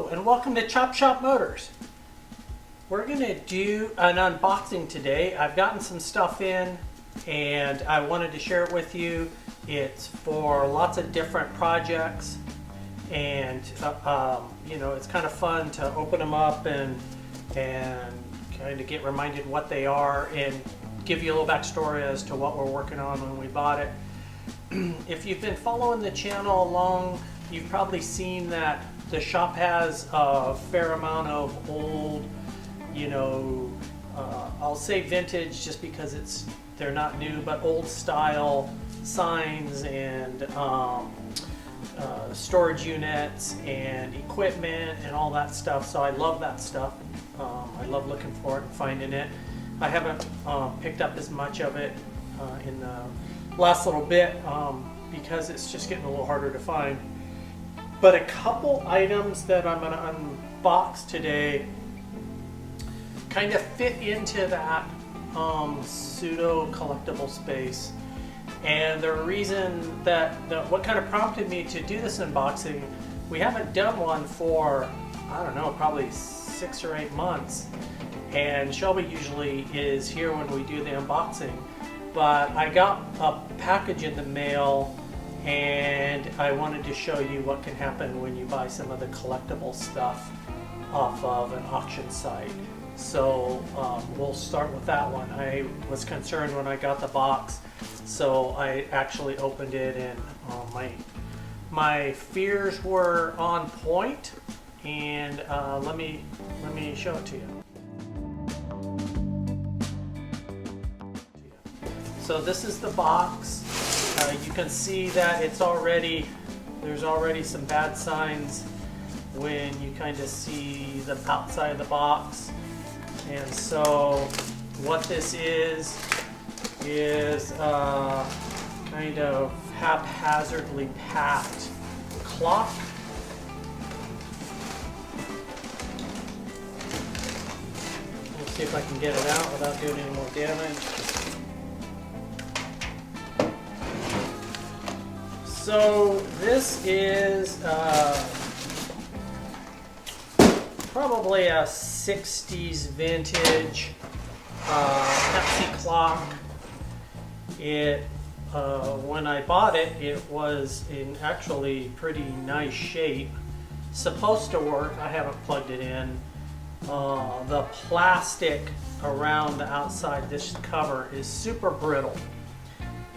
Hello and welcome to Chop Shop Motors. We're going to do an unboxing today. I've gotten some stuff in and I wanted to share it with you. It's for lots of different projects and you know, it's kind of fun to open them up and kind of get reminded what they are and give you a little backstory as to what we're working on when we bought it. If you've been following the channel along, you've probably seen that the shop has a fair amount of old, you know, I'll say vintage just because they're not new, but old style signs and storage units and equipment and all that stuff. So I love that stuff. I love looking for it and finding it. I haven't picked up as much of it in the last little bit because it's just getting a little harder to find. But a couple items that I'm going to unbox today kind of fit into that pseudo collectible space. And the reason what kind of prompted me to do this unboxing, we haven't done one for, I don't know, probably 6 or 8 months. And Shelby usually is here when we do the unboxing. But I got a package in the mail and I wanted to show you what can happen when you buy some of the collectible stuff off of an auction site. So we'll start with that one. I was concerned when I got the box, so I actually opened it and my fears were on point, and let me show it to you. So this is the box. You can see that there's already some bad signs when you kind of see the outside of the box. And so what this is kind of haphazardly packed clock. We'll see if I can get it out without doing any more damage. So this is probably a 60s vintage Pepsi Clock. When I bought it, it was in actually pretty nice shape. Supposed to work. I haven't plugged it in. The plastic around the outside this cover is super brittle,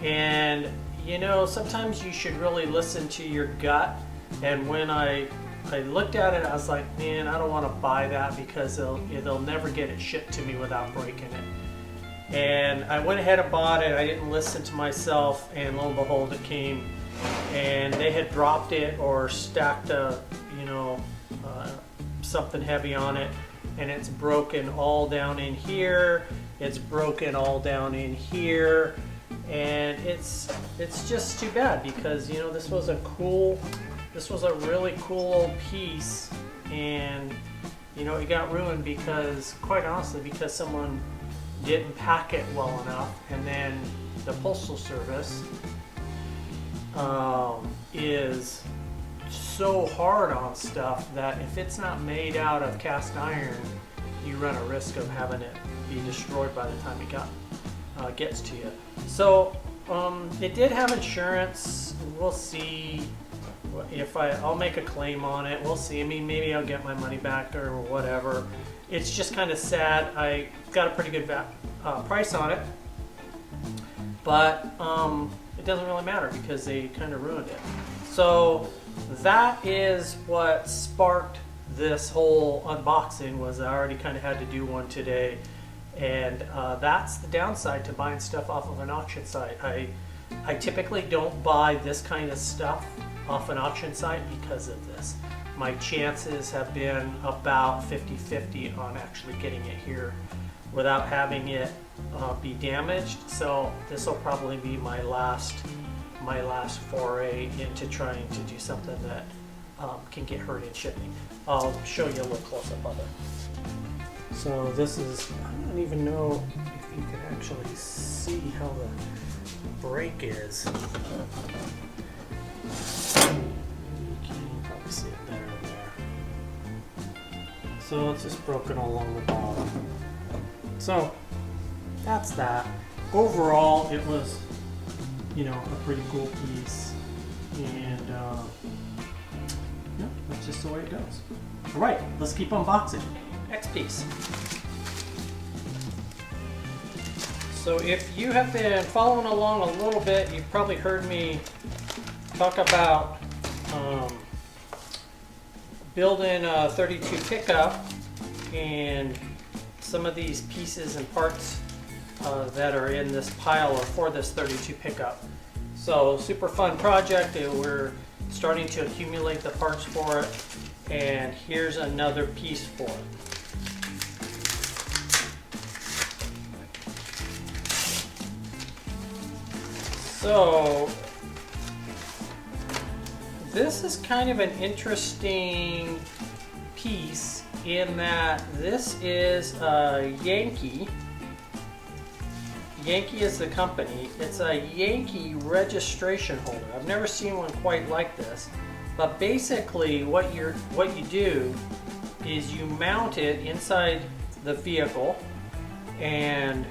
and you know, sometimes you should really listen to your gut. And when I looked at it, I was like, man, I don't want to buy that because they'll never get it shipped to me without breaking it. And I went ahead and bought it. I didn't listen to myself, and lo and behold, it came. And they had dropped it or stacked something heavy on it, and it's broken all down in here. It's broken all down in here. And it's just too bad because, you know, this was a really cool old piece, and you know, it got ruined because, quite honestly, because someone didn't pack it well enough. And then the Postal Service is so hard on stuff that if it's not made out of cast iron, you run a risk of having it be destroyed by the time it gets to you. So it did have insurance. We'll see if I'll make a claim on it. We'll see. I mean, maybe I'll get my money back or whatever. It's just kind of sad. I got a pretty good price on it, but it doesn't really matter because they kind of ruined it. So that is what sparked this whole unboxing. Was I already kind of had to do one today. And that's the downside to buying stuff off of an auction site. I typically don't buy this kind of stuff off an auction site because of this. My chances have been about 50-50 on actually getting it here without having it be damaged. So this will probably be my last foray into trying to do something that can get hurt in shipping. I'll show you a little close up of it. So this is, I don't even know if you can actually see how the brake is. You can probably see it better there. So it's just broken along the bottom. So that's that. Overall, it was, you know, a pretty cool piece, and yeah, that's just the way it goes. All right, let's keep unboxing. Next piece. So if you have been following along a little bit, you've probably heard me talk about building a 32 pickup and some of these pieces and parts that are in this pile are for this 32 pickup. So super fun project. We're starting to accumulate the parts for it, and here's another piece for it. So this is kind of an interesting piece in that this is a Yankee. Yankee is the company. It's a Yankee registration holder. I've never seen one quite like this. But basically what you do is you mount it inside the vehicle, and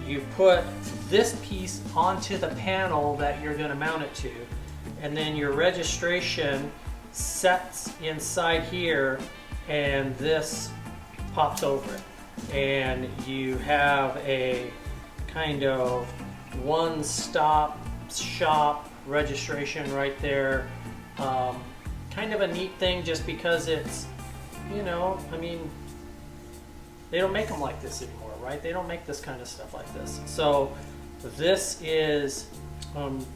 you put this piece onto the panel that you're going to mount it to, and then your registration sets inside here, and this pops over it, and you have a kind of one-stop shop registration right there. Kind of a neat thing, just because it's, you know, I mean, they don't make them like this anymore, right? They don't make this kind of stuff like this. So this is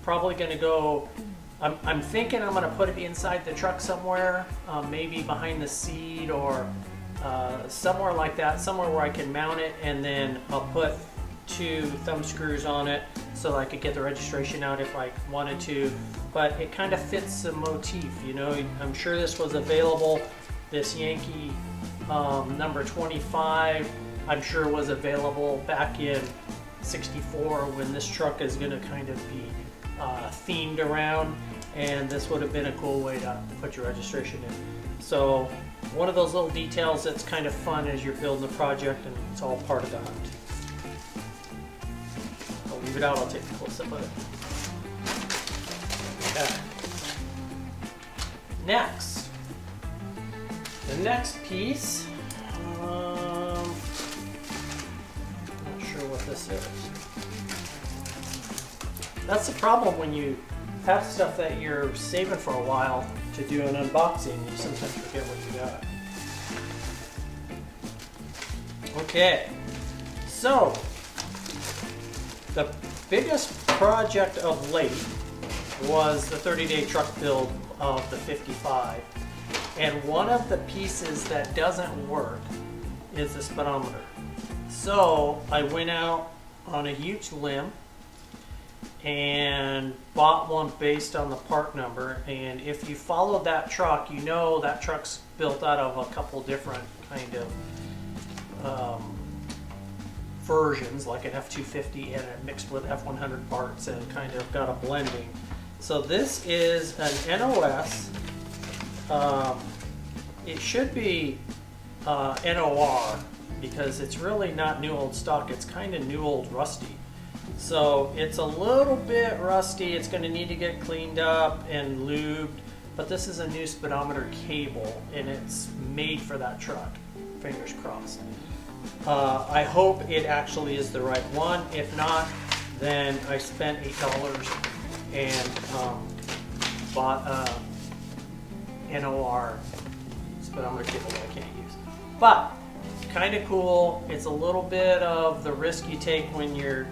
probably going to go, I'm thinking I'm going to put it inside the truck somewhere, maybe behind the seat, or somewhere like that, somewhere where I can mount it, and then I'll put 2 thumb screws on it so I could get the registration out if I wanted to. But it kind of fits the motif, you know. I'm sure this was available, this Yankee number 25, I'm sure was available back in '64 when this truck is going to kind of be themed around, and this would have been a cool way to put your registration in. So one of those little details that's kind of fun as you're building the project, and it's all part of the hunt. I'll leave it out, I'll take a close up of it. Okay. Next, the next piece, not sure what this is. That's the problem when you have stuff that you're saving for a while to do an unboxing, you sometimes forget what you got. Okay, so the biggest project of late was the 30-day truck build of the 55, and one of the pieces that doesn't work is the speedometer. So I went out on a huge limb and bought one based on the part number, and if you followed that truck, you know that truck's built out of a couple different kind of versions, like an F250 and it mixed with F100 parts and kind of got a blending. So this is an NOS. It should be NOR, because it's really not new old stock, it's kind of new old rusty. So it's a little bit rusty, it's going to need to get cleaned up and lubed, but this is a new speedometer cable and it's made for that truck, fingers crossed. I hope it actually is the right one. If not, then I spent $8 and bought a NOR speedometer cable that I can't use. But kind of cool. It's a little bit of the risk you take when you're,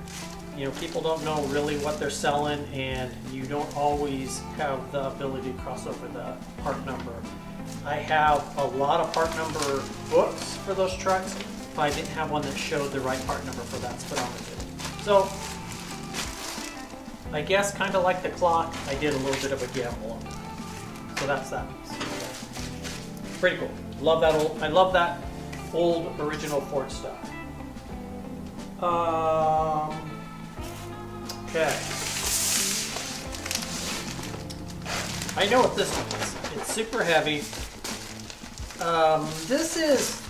you know, people don't know really what they're selling, and you don't always have the ability to cross over the part number. I have a lot of part number books for those trucks, but I didn't have one that showed the right part number for that speedometer. So I guess kind of like the clock, I did a little bit of a gamble on it. So that's that piece. Pretty cool. Love that I love that old original Ford stuff. Okay. I know what this one is. It's super heavy. This is,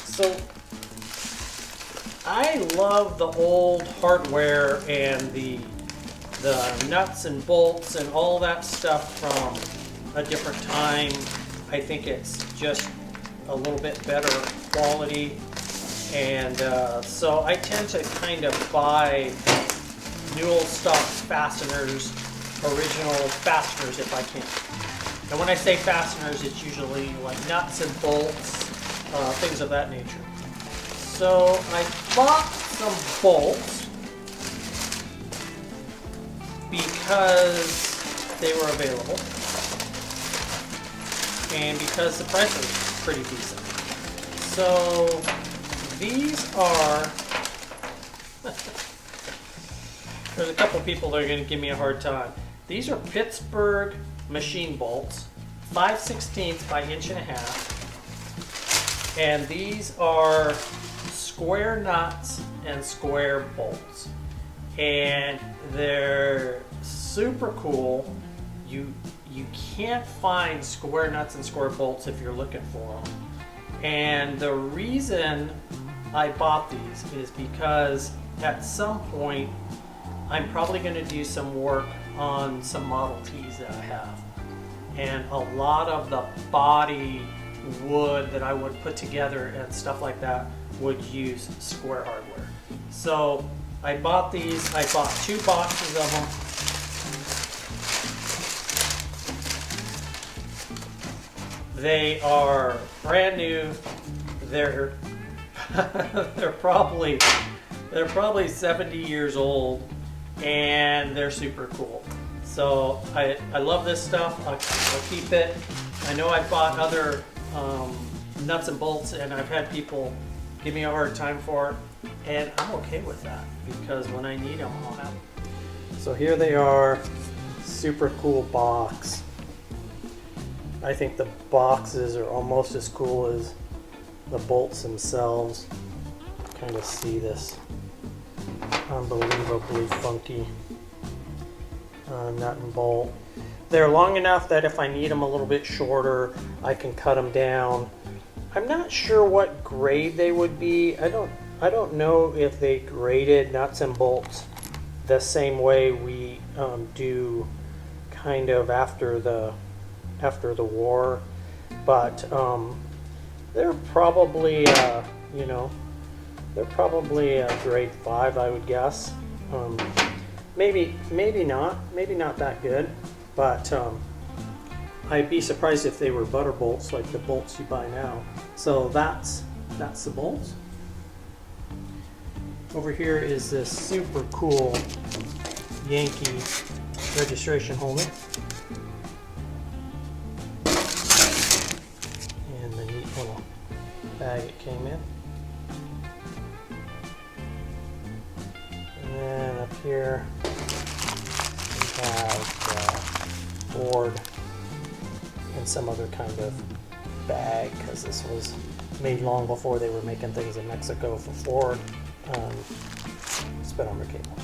so I love the old hardware and the nuts and bolts and all that stuff from a different time. I think it's just a little bit better quality, and so I tend to kind of buy new old stock fasteners, original fasteners if I can. And when I say fasteners, it's usually like nuts and bolts, things of that nature. So I bought some bolts because they were available and because the price was pretty decent. So these are, there's a couple people that are going to give me a hard time. These are Pittsburgh machine bolts, 5/16 by 1.5 inches, and these are square nuts and square bolts, and they're super cool. You can't find square nuts and square bolts if you're looking for them. And the reason I bought these is because at some point I'm probably going to do some work on some Model Ts that I have. And a lot of the body wood that I would put together and stuff like that would use square hardware. So I bought these. I bought 2 boxes of them. They are brand new. They're they're probably 70 years old, and they're super cool. So I love this stuff. I'll keep it. I know I've bought other nuts and bolts, and I've had people give me a hard time for it, and I'm okay with that because when I need them, I'll have them. So here they are. Super cool box. I think the boxes are almost as cool as the bolts themselves. Kind of see this unbelievably funky nut and bolt. They're long enough that if I need them a little bit shorter, I can cut them down. I'm not sure what grade they would be. I don't know if they graded nuts and bolts the same way we do kind of after the war, but they're probably they're probably a grade 5, I would guess. Maybe not that good, but I'd be surprised if they were butter bolts like the bolts you buy now. So that's the bolts. Over here is this super cool Yankee registration holder. And the neat little bag it came in. And then up here we have the board and some other kind of bag, because this was made long before they were making things in Mexico for Ford. Speedometer cable.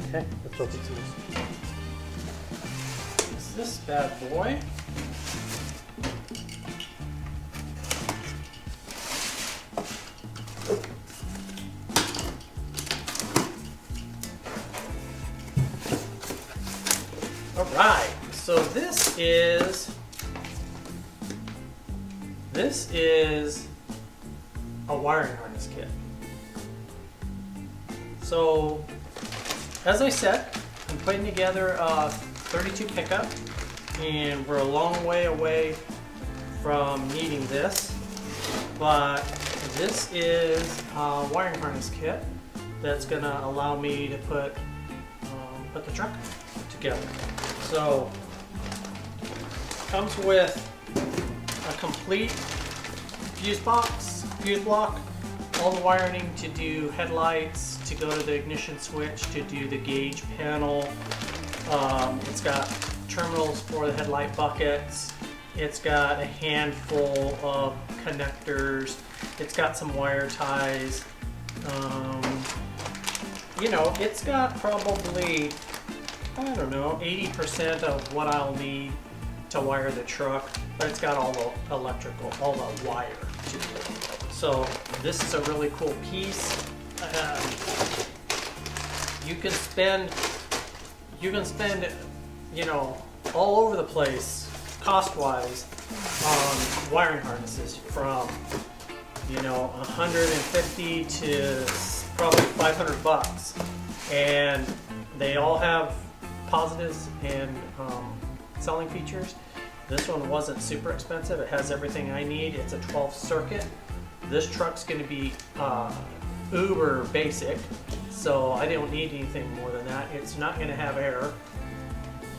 Okay, let's open these. Is this bad boy? All right, so this is a wiring harness kit. So, as I said, I'm putting together a 32 pickup, and we're a long way away from needing this, but this is a wiring harness kit that's going to allow me to put the truck together. So, comes with a complete fuse box, fuse block, all the wiring to do headlights, to go to the ignition switch, to do the gauge panel. It's got terminals for the headlight buckets. It's got a handful of connectors. It's got some wire ties. It's got probably, I don't know, 80% of what I'll need to wire the truck, but it's got all the electrical, all the wire to do it. So this is a really cool piece. You can spend, you know, all over the place, cost-wise, on wiring harnesses from, you know, 150 to probably 500 bucks, and they all have positives and selling features. This one wasn't super expensive. It has everything I need. It's a 12 circuit. This truck's going to be uber basic, so I don't need anything more than that. It's not going to have air.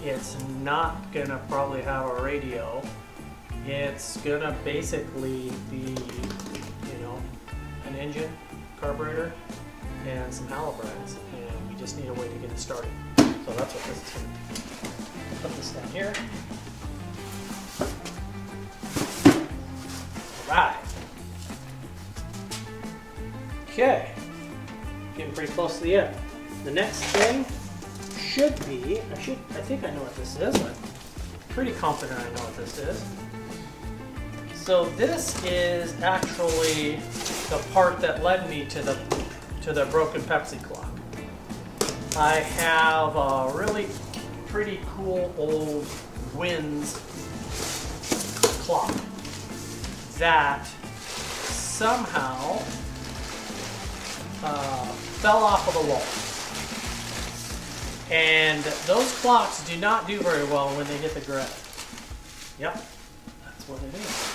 It's not going to probably have a radio. It's going to basically be, you know, an engine, carburetor, and some halobrines, and we just need a way to get it started. So that's what this is going to be. I'll put this down here. Alright. Okay. Getting pretty close to the end. The next thing should be, I think I know what this is. I'm pretty confident I know what this is. So this is actually the part that led me to the broken Pepsi Clock. I have a really pretty cool old Wins clock that somehow fell off of the wall. And those clocks do not do very well when they hit the ground. Yep, that's what it is.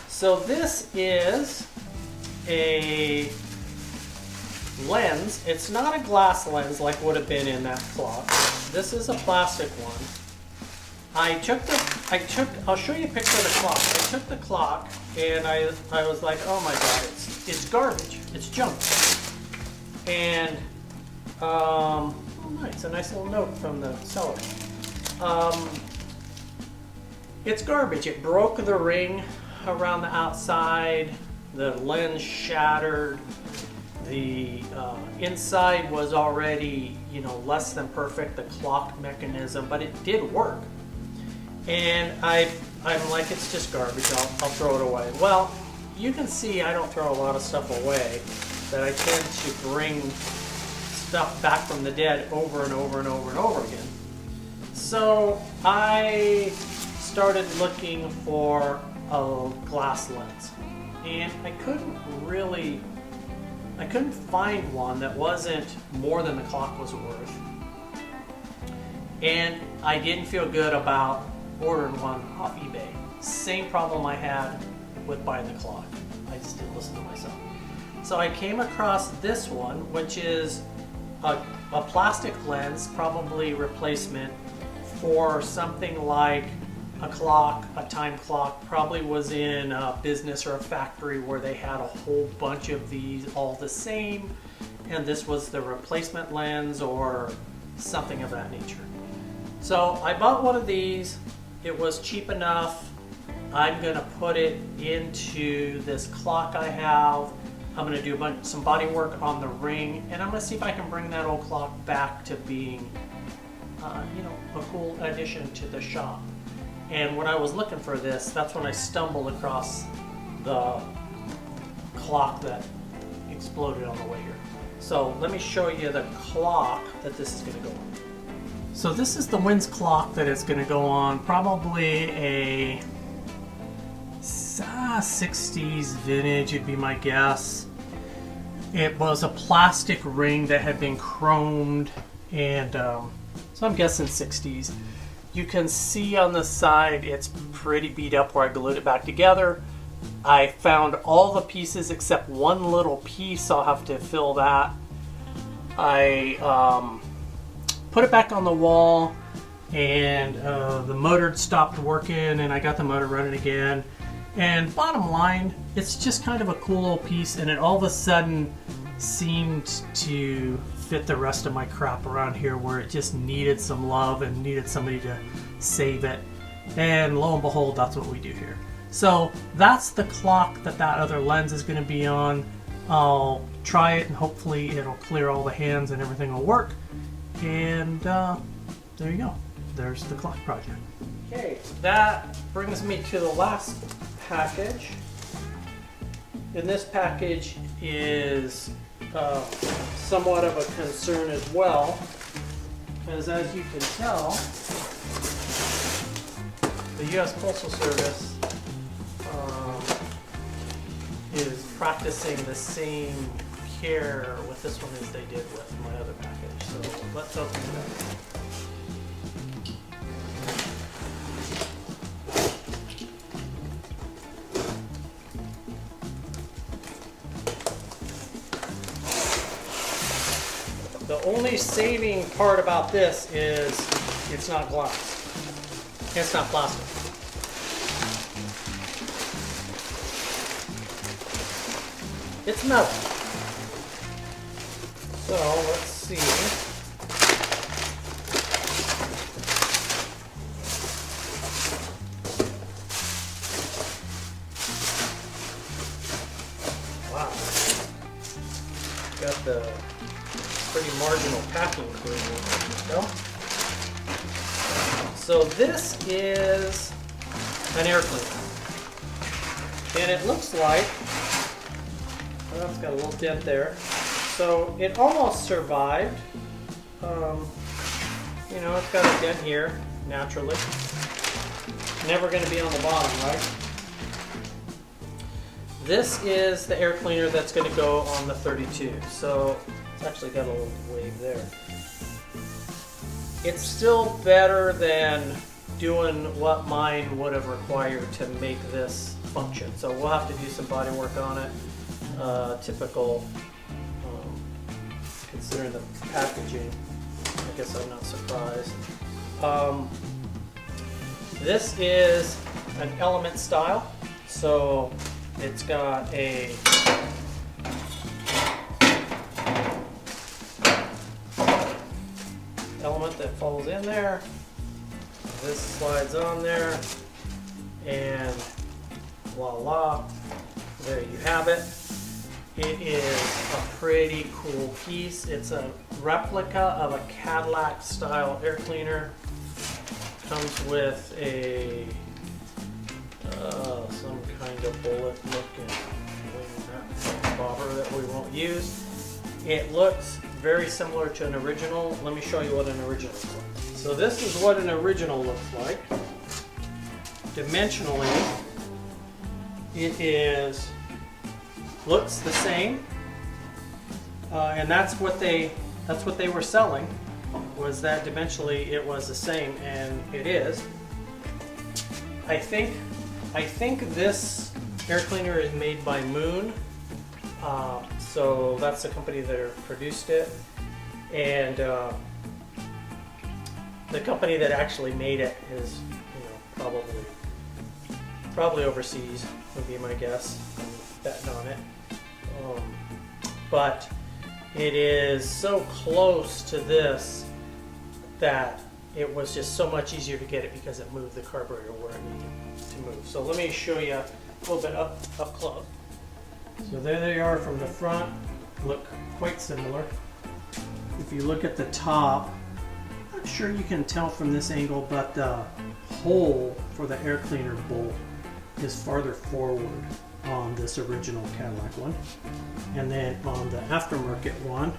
So this is a lens. It's not a glass lens like would have been in that clock. This is a plastic one. I'll show you a picture of the clock. I took the clock and I was like, oh my god, it's garbage. It's junk. And oh nice, a nice little note from the seller. It's garbage. It broke the ring around the outside. The lens shattered. The inside was already, you know, less than perfect, the clock mechanism, but it did work. And I'm like, it's just garbage, I'll throw it away. Well, you can see I don't throw a lot of stuff away, that I tend to bring stuff back from the dead over and over and over and over again. So I started looking for a glass lens, and I couldn't find one that wasn't more than the clock was worth. And I didn't feel good about ordering one off eBay. Same problem I had with buying the clock. I just didn't listen to myself. So I came across this one, which is a plastic lens, probably replacement for something like a clock, a time clock. Probably was in a business or a factory where they had a whole bunch of these all the same, and this was the replacement lens or something of that nature. So I bought one of these. It was cheap enough. I'm gonna put it into this clock I have. I'm gonna do some body work on the ring, and I'm gonna see if I can bring that old clock back to being, you know, a cool addition to the shop. And when I was looking for this, that's when I stumbled across the clock that exploded on the way here. So let me show you the clock that this is gonna go on. So this is the Wins clock that it's going to go on, probably a 60s vintage would be my guess. It was a plastic ring that had been chromed, and so I'm guessing 60s. You can see on the side it's pretty beat up where I glued it back together. I found all the pieces except one little piece. I'll have to fill that. I put it back on the wall, and the motor stopped working, and I got the motor running again. And bottom line, it's just kind of a cool little piece, and it all of a sudden seemed to fit the rest of my crap around here where it just needed some love and needed somebody to save it. And lo and behold, that's what we do here. So that's the clock that other lens is going to be on. I'll try it, and hopefully it'll clear all the hands and everything will work. And there you go. There's the clock project. Okay, that brings me to the last package. And this package is somewhat of a concern as well, because as you can tell, the U.S. Postal Service is practicing the same care with this one as they did with my other package. So let's open it up. The only saving part about this is it's not glass. It's not plastic. It's metal. So let's see. Wow. Got the pretty marginal packing cream. So this is an air cleaner. And it looks like, well, it's got a little dent there. So it almost survived. You know, it's got a dent here, naturally. Never going to be on the bottom, right? This is the air cleaner that's going to go on the 32. So it's actually got a little wave there. It's still better than doing what mine would have required to make this function. So we'll have to do some body work on it. Typical, considering the packaging. I guess I'm not surprised. This is an element style. So it's got a element that falls in there. This slides on there, and voila, there you have it. It is a pretty cool piece. It's a replica of a Cadillac style air cleaner. Comes with a some kind of bullet looking bobber that we won't use. It looks very similar to an original. Let me show you what an original looks like. So this is what an original looks like. Dimensionally, it looks the same, and that's what they were selling. Was that dimensionally it was the same, and it is. I think this air cleaner is made by Moon. So that's the company that produced it, and the company that actually made it is, you know, probably overseas would be my guess. I'm betting on it, but it is so close to this that it was just so much easier to get it because it moved the carburetor where it needed to move. So let me show you a little bit up close. So there they are from the front, look quite similar. If you look at the top, I'm sure you can tell from this angle, but the hole for the air cleaner bolt is farther forward on this original Cadillac one. And then on the aftermarket one,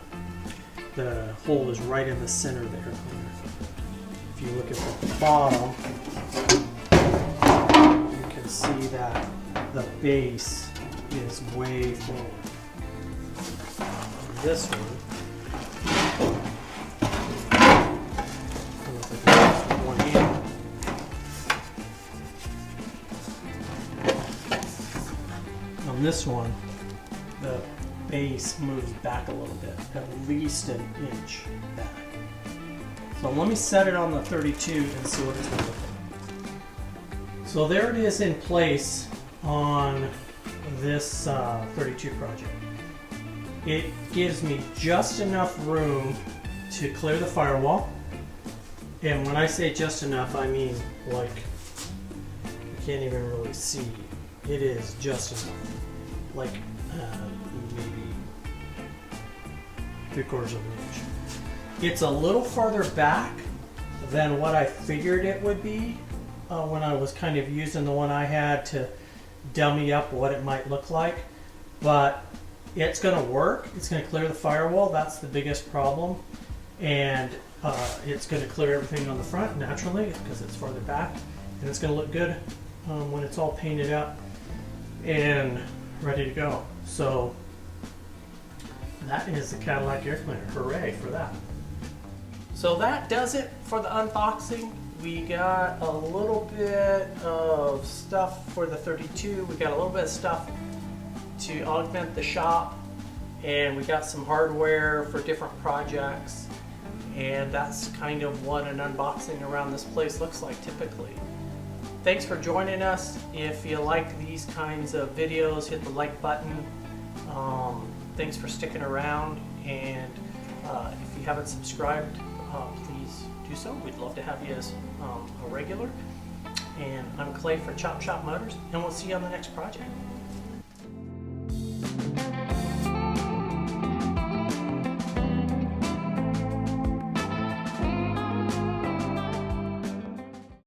the hole is right in the center of the air cleaner. If you look at the bottom, you can see that the base is way forward. This one, I don't know if I can do this with one hand. On this one, the base moves back a little bit, at least an inch back. So let me set it on the 32 and see what it's going to look like. So there it is in place on this 32 project. It gives me just enough room to clear the firewall, and when I say just enough, I mean like you can't even really see. It is just enough, like maybe 3/4 of an inch. It's a little farther back than what I figured it would be when I was kind of using the one I had to dummy up what it might look like. But it's going to work. It's going to clear the firewall. That's the biggest problem. And it's going to clear everything on the front naturally because it's farther back. And it's going to look good when it's all painted up and ready to go. So that is the Cadillac air cleaner. Hooray for that. So that does it for the unboxing. We got a little bit of stuff for the 32. We got a little bit of stuff to augment the shop, and we got some hardware for different projects, and that's kind of what an unboxing around this place looks like typically. Thanks for joining us. If you like these kinds of videos, hit the like button. Thanks for sticking around, and if you haven't subscribed, please do so. We'd love to have you as a regular. And I'm Clay for Chop Shop Motors, and we'll see you on the next project.